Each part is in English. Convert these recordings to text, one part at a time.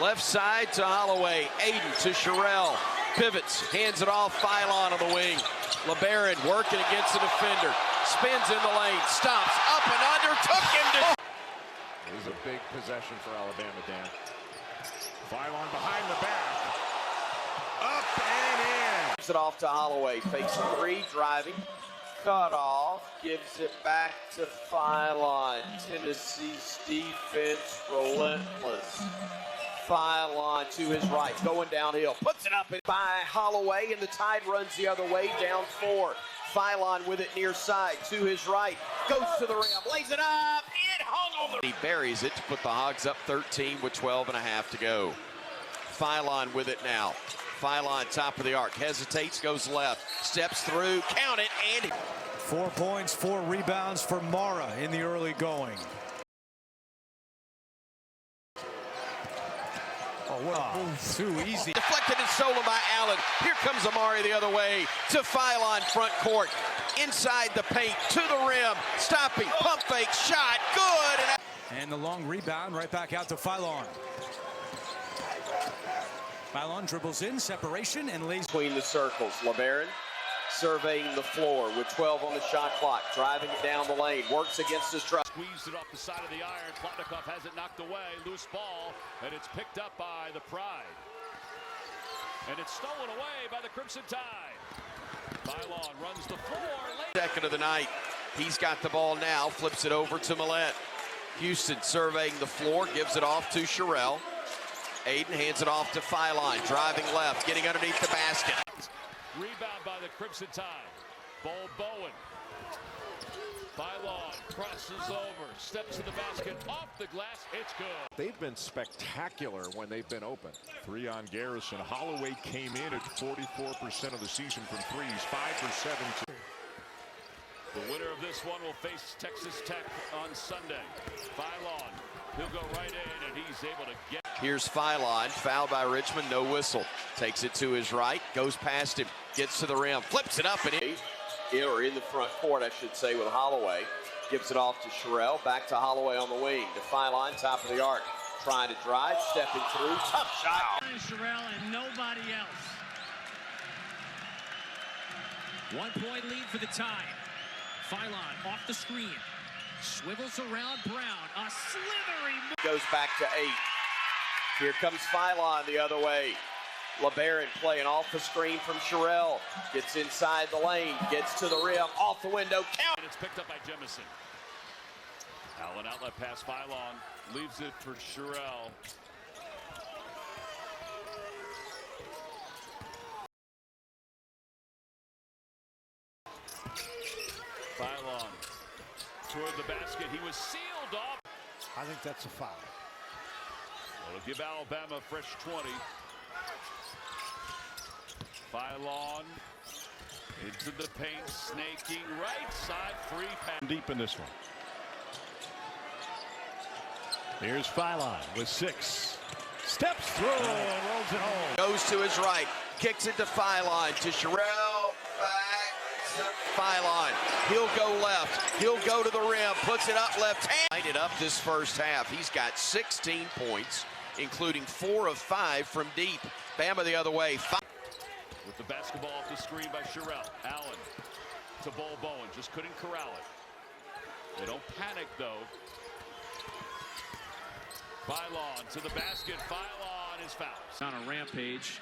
Left side to Holloway. Aiden to Sherrill. Pivots, hands it off. Philon on the wing. Labaron working against the defender. Spins in the lane. Stops. Up and under. Took him to... It was a big possession for Alabama, Dan. Philon behind the back. Up and in. Gives it off to Holloway. Fakes three. Driving. Cut off. Gives it back to Philon. Tennessee's defense relentless. Philon to his right, going downhill, puts it up by Holloway, and the Tide runs the other way, down 4. Philon with it near side, to his right, goes to the rim, lays it up, it hung on the... He buries it to put the Hogs up 13 with 12 and a half to go. Philon with it now. Philon top of the arc, hesitates, goes left, steps through, count it, and... 4 points, 4 rebounds for Mara in the early going. Oh, what a move. Too easy. Deflected and stolen by Allen. Here comes Amari the other way to Philon front court. Inside the paint, to the rim. Stopping, pump fake, shot, good. And the long rebound right back out to Philon. Philon dribbles in, separation, and lays... Between the circles, Labaron surveying the floor with 12 on the shot clock. Driving it down the lane, works against his trust. Squeezed it off the side of the iron. Plotnikov has it knocked away. Loose ball, and it's picked up by the Pride. And it's stolen away by the Crimson Tide. Philon runs the floor. Second of the night. He's got the ball now. Flips it over to Millette. Houston surveying the floor. Gives it off to Sherrill. Aiden hands it off to Philon. Driving left. Getting underneath the basket. Rebound by the Crimson Tide. Bowen. Philon crosses over, steps to the basket, off the glass, it's good. They've been spectacular when they've been open. 3 on Garrison. Holloway came in at 44% of the season from threes, 5 for 17. The winner of this one will face Texas Tech on Sunday. Philon, he'll go right in, and he's able to get... Here's Philon, fouled by Richmond, no whistle. Takes it to his right, goes past him, gets to the rim, flips it up and in. Or in the front court, I should say, with Holloway. Gives it off to Sherrill, back to Holloway on the wing. To Philon, top of the arc. Trying to drive, stepping through, tough shot. Sherrill and nobody else. 1 point lead for the Tide. Philon off the screen. Swivels around Brown. A slithery move. Goes back to 8. Here comes Philon the other way. Labaron playing off the screen from Sherrill. Gets inside the lane, gets to the rim, off the window, count. And it's picked up by Jemison. Allen outlet pass, Philon leaves it for Sherrill. Philon toward the basket. He was sealed off. I think that's a foul. It'll give Alabama a fresh 20. Philon into the paint, snaking right side, free pass. Deep in this one. Here's Philon with 6. Steps through and rolls it home. Goes to his right, kicks it to Philon, to Sherrill, back to Philon. He'll go left, he'll go to the rim, puts it up left hand. Lighted up this first half. He's got 16 points, including 4 of 5 from deep. Bama the other way. With the basketball off the screen by Sherrill. Allen to Bowen. Just couldn't corral it. They don't panic, though. Philon to the basket. Philon is fouled. On a rampage.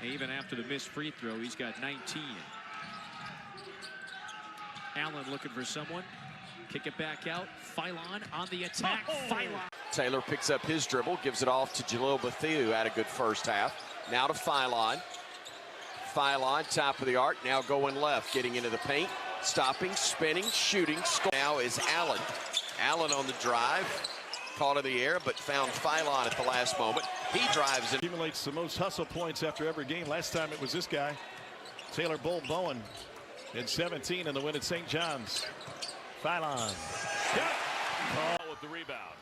Even after the missed free throw, he's got 19. Allen looking for someone. Kick it back out. Philon on the attack. Philon. Taylor picks up his dribble, gives it off to Jalil Bethea, who had a good first half. Now to Philon. Philon, top of the arc, now going left, getting into the paint, stopping, spinning, shooting, score. Now is Allen. Allen on the drive, caught in the air, but found Philon at the last moment. He drives it. Accumulates the most hustle points after every game. Last time it was this guy, Taylor Bowen, in 17 in the win at St. John's. Philon. With the rebound.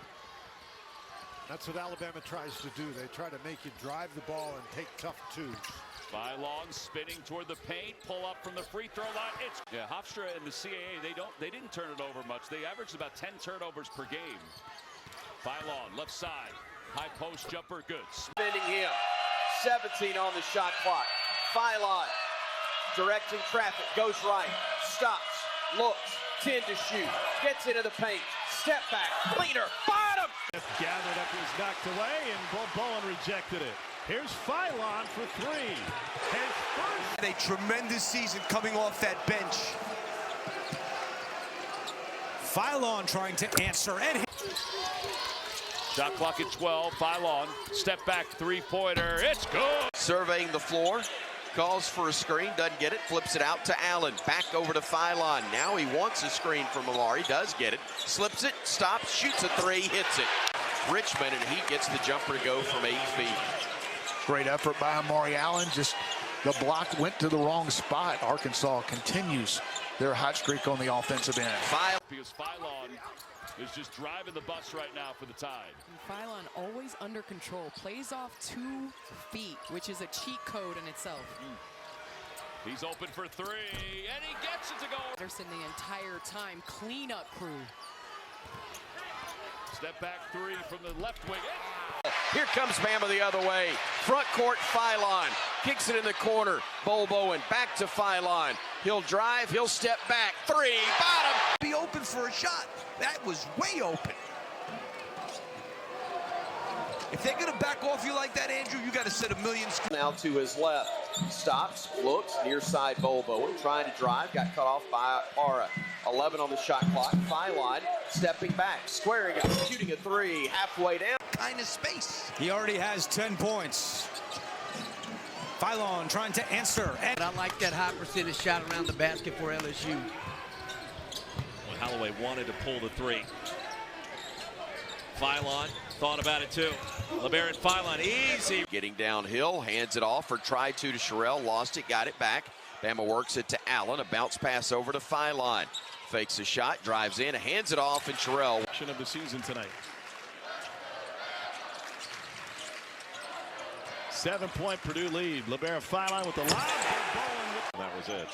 That's what Alabama tries to do. They try to make you drive the ball and take tough twos. Philon spinning toward the paint, pull up from the free throw line. It's Hofstra and the CAA. They didn't turn it over much. They averaged about 10 turnovers per game. Philon left side, High post jumper, good. Spinning him. 17 on the shot clock. Philon directing traffic. Goes right. Stops. Looks. 10 to shoot. Gets into the paint. Step back. Cleaner. Bottom. Gathered up, was knocked away, and Bowen rejected it. Here's Philon for three. His first. A tremendous season coming off that bench. Philon trying to answer, and Shot clock at 12. Philon, step back three-pointer. It's good. Surveying the floor. Calls for a screen. Doesn't get it. Flips it out to Allen. Back over to Philon. Now he wants a screen from Amari. Does get it. Slips it. Stops. Shoots a three. Hits it. Richmond, and he gets the jumper to go from 8 feet. Great effort by Amari Allen. Just the block went to the wrong spot. Arkansas continues their hot streak on the offensive end. Because Philon is just driving the bus right now for the Tide. Philon always under control, plays off 2 feet, which is a cheat code in itself. He's open for three, and he gets it to go. Anderson the entire time, cleanup crew. Step back three from the left wing. Here comes Bama the other way. Front court, Philon. Kicks it in the corner. Bowen back to Philon. He'll drive, he'll step back. Three, bottom. be open for a shot. That was way open. If they're going to back off you like that, Andrew, you got to set a million. Now to his left. Stops, looks, near side Bowen, trying to drive, got cut off by Ara. 11 on the shot clock. Philon stepping back, squaring it, shooting a three, halfway down. Kind of space. He already has 10 points. Philon trying to answer. And I like that high percentage shot around the basket for LSU. Well, Holloway wanted to pull the three. Philon thought about it too. Labaron, Philon, easy. Getting downhill, hands it off, or tried to Sherrill, lost it, got it back. Bama works it to Allen, a bounce pass over to Philon. Fakes a shot, drives in, hands it off, and Sherrill. Of the season tonight. 7-point Purdue lead. Labaron, Philon with the lob. That was it.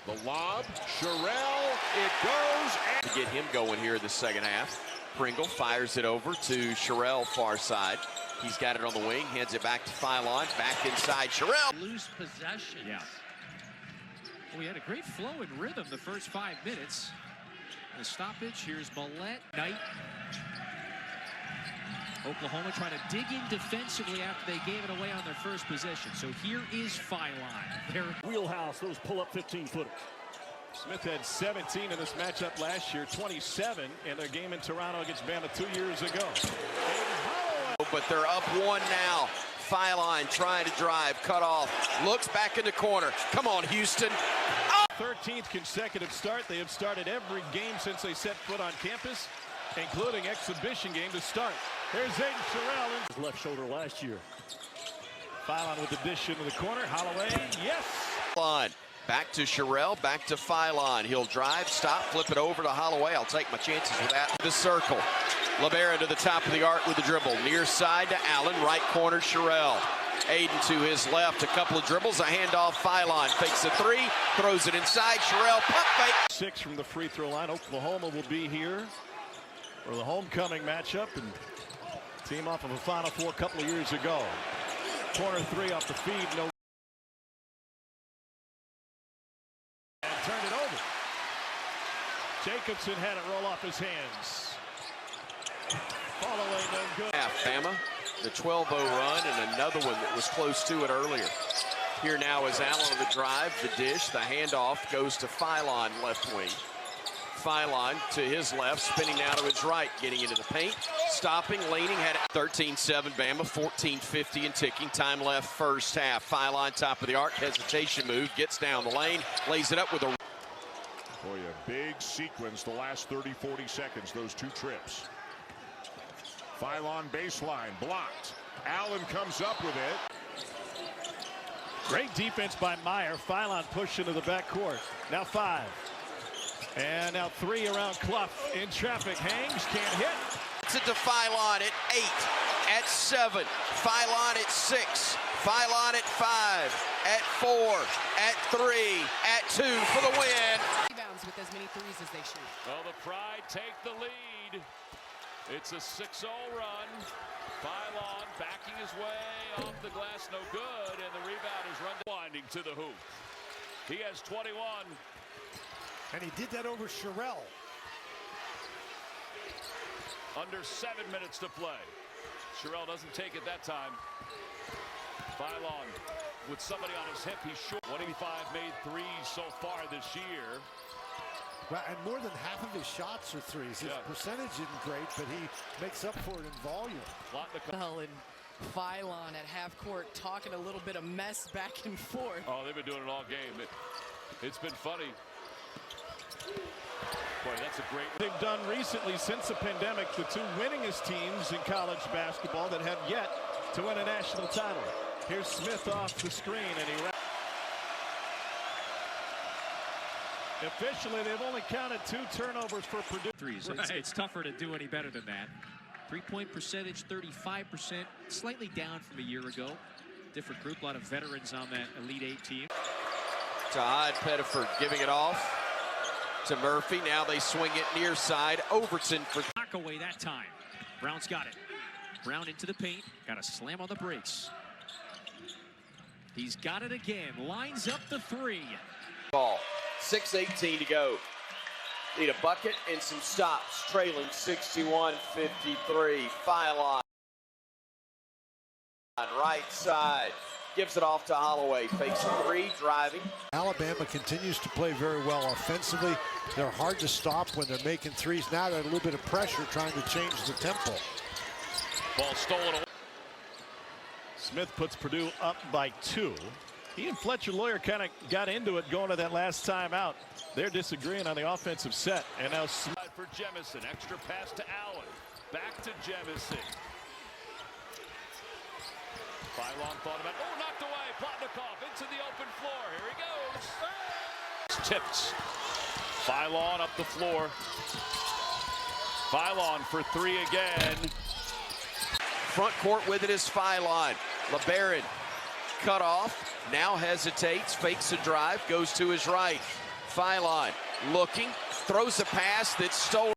The lob, Sherrill, it goes. To get him going here in the second half. Pringle fires it over to Sherrill, far side. He's got it on the wing, hands it back to Philon, back inside Sherrill. Loose possession. Yeah. We had a great flow and rhythm the first 5 minutes. The stoppage, here's Millette. Knight. Oklahoma trying to dig in defensively after they gave it away on their first possession. So here is Philon. Their wheelhouse, those pull-up 15-footers. Smith had 17 in this matchup last year, 27 in their game in Toronto against Bama 2 years ago. But they're up one now. Philon trying to drive, cut off, looks back in the corner. Come on, Houston. Oh! 13th consecutive start. They have started every game since they set foot on campus, including exhibition game to start. There's Aiden Sherrill. His left shoulder last year. Philon with the dish into the corner. Holloway, yes. Back to Sherrill, back to Philon. He'll drive, stop, flip it over to Holloway. I'll take my chances with that. The circle. Labaron to the top of the arc with the dribble. Near side to Allen, right corner Sherrill. Aiden to his left, a couple of dribbles, a handoff. Philon fakes a three, throws it inside. Sherrill, pump fake. 6 from the free throw line. Oklahoma will be here for the homecoming matchup, and team off of a Final Four a couple of years ago. Corner three off the feed, no. And turned it over. Jacobson had it roll off his hands. Fall away, no good. Bama, the 12-0 run, and another one that was close to it earlier. Here now is Allen on the drive, the dish, the handoff goes to Philon, left wing. Philon to his left, spinning now to his right, getting into the paint, stopping, leaning, had it 13-7 Bama, 14:50 and ticking. Time left first half. Philon top of the arc, hesitation move, gets down the lane, lays it up with a... Boy, a big sequence the last 30-40 seconds, those two trips. Philon baseline, blocked. Allen comes up with it. Great defense by Meyer. Philon pushed into the backcourt. Now 5. And now 3 around Clough in traffic. Hangs, can't hit. It's it to Philon at 8, at 7, Philon at 6, Philon at 5, at 4, at 3, at 2 for the win. Rebounds with as many threes as they shoot. Well, the Pride take the lead. It's a 6-0 run. Philon backing his way off the glass, no good, and the rebound is run winding to the hoop. He has 21. And he did that over Sherrill. Under 7 minutes to play. Sherrill doesn't take it that time. Philon with somebody on his hip. He's short. 25 made threes so far this year. Well, and more than half of his shots are threes. His percentage isn't great, but he makes up for it in volume. And Philon at half court talking a little bit of mess back and forth. Oh, they've been doing it all game. It's been funny. Boy, that's a great. They've done recently since the pandemic, the two winningest teams in college basketball that have yet to win a national title. Here's Smith off the screen, and he. Officially, they've only counted 2 turnovers for Purdue. Threes. It's tougher to do any better than that. 3-point percentage, 35%, slightly down from a year ago. Different group, a lot of veterans on that Elite 8 team. To Hyde, Pettiford giving it off to Murphy. Now they swing it near side. Overton for knock away that time. Brown's got it. Brown into the paint. Got a slam on the brakes. He's got it again. Lines up the 3. Ball. 6:18 to go. Need a bucket and some stops. Trailing 61-53. Philon. Right side. Gives it off to Holloway. Fakes a 3, driving. Alabama continues to play very well offensively. They're hard to stop when they're making threes. Now they're a little bit of pressure trying to change the tempo. Ball stolen away. Smith puts Purdue up by 2. He and Fletcher Lawyer kind of got into it going to that last time out. They're disagreeing on the offensive set. And now Smith for Jemison. Extra pass to Allen. Back to Jemison. Philon thought about it. Oh, knocked away. Plotnikov into the open floor. Here he goes. Tips. Philon up the floor. Philon for 3 again. Front court with it is Philon. Labaron cut off. Now hesitates. Fakes a drive. Goes to his right. Philon looking. Throws a pass that's stolen.